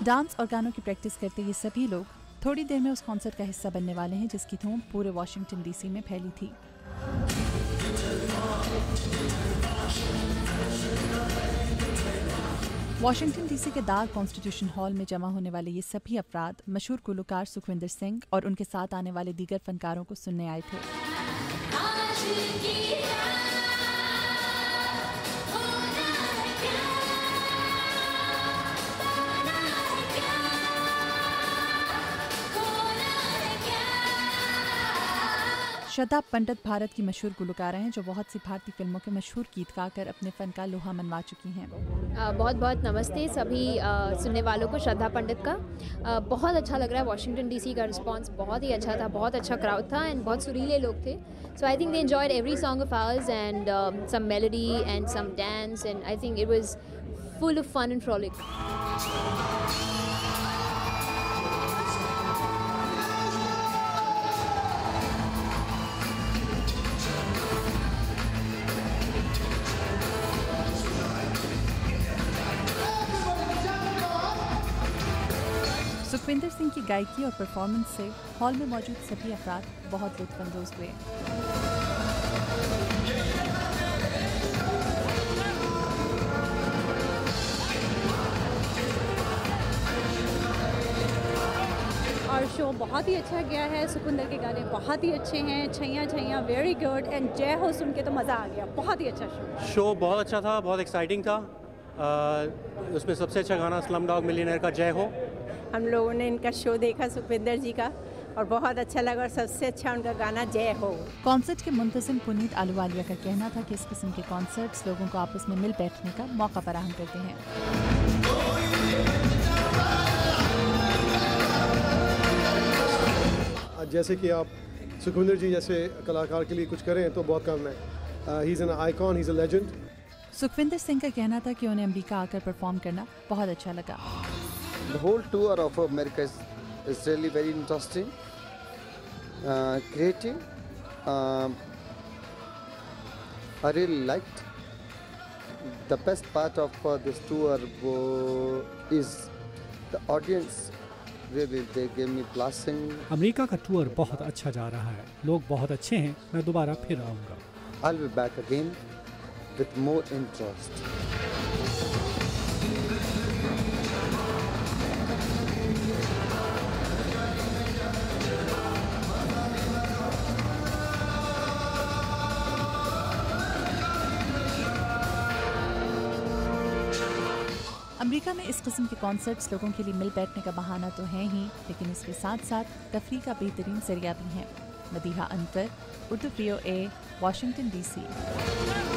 Dance और गानों की प्रैक्टिस करते ये सभी लोग थोड़ी देर में उस कॉन्सर्ट का हिस्सा बनने वाले हैं जिसकी धूम पूरे वॉशिंगटन डीसी में फैली थी। वॉशिंगटन डीसी के दार कॉन्स्टिट्यूशन हॉल में जमा होने वाले ये सभी अफराद मशहूर गुलकार सुखविंदर सिंह और उनके साथ आने वाले दीगर फनकारों को सुनने आए थे। श्रद्धा पंडित भारत की मशहूर गुलकारा हैं जो बहुत सी भारतीय फिल्मों के मशहूर गीत गाकर अपने फन का लोहा मनवा चुकी हैं। बहुत बहुत नमस्ते सभी सुनने वालों को। श्रद्धा पंडित का बहुत अच्छा लग रहा है। वॉशिंगटन डीसी का रिस्पांस बहुत ही अच्छा था, बहुत अच्छा क्राउड था एंड बहुत सुरीले लोग थे। So I think they enjoyed every song of ours and some melody and some dance and I think it was full of fun and frolic. Sukhwinder Singh की गायकी और परफॉर्मेंस से हॉल में मौजूद सभी अफराद बहुत लुत्फानंदोज हुए। और शो बहुत ही अच्छा गया है। सुखविंदर के गाने बहुत ही अच्छे हैं। Chaiyya Chaiyya very good and जय हो सुन के तो मज़ा आ गया। बहुत ही अच्छा शो बहुत अच्छा था, बहुत एक्साइटिंग था। उसमें सबसे अच्छा गाना स्लमडॉग मिलियनेयर का जय हो। हम लोगों ने इनका शो देखा सुखविंदर जी का और बहुत अच्छा लगा और सबसे अच्छा उनका गाना जय हो। कॉन्सर्ट के मुंतजिम पुनीत आलूवालिया का कहना था कि इस किस्म के कॉन्सर्ट्स लोगों को आपस में मिल बैठने का मौका फराहम करते हैं। जैसे कि आप सुखविंदर जी जैसे कलाकार के लिए कुछ करें तो बहुत कम है। He is an icon, he is a legend. Sukhwinder Singh का कहना था कि उन्हें अमेरिका आकर परफॉर्म करना बहुत अच्छा लगा। The whole tour of America is really very interesting, creative. I really liked. The best part of this tour is the audience. Really, they gave me blessing. America का टूर बहुत अच्छा जा रहा है, लोग बहुत अच्छे हैं। मैं दोबारा फिर आऊँगा। I'll be back again with more interest. America में इस किस्म के कॉन्सर्ट्स लोगों के लिए मिल बैठने का बहाना तो है ही, लेकिन इसके साथ साथ तफरीह का बेहतरीन जरिया भी है। मदीहा अंतर, उर्दू VOA, वॉशिंगटन DC।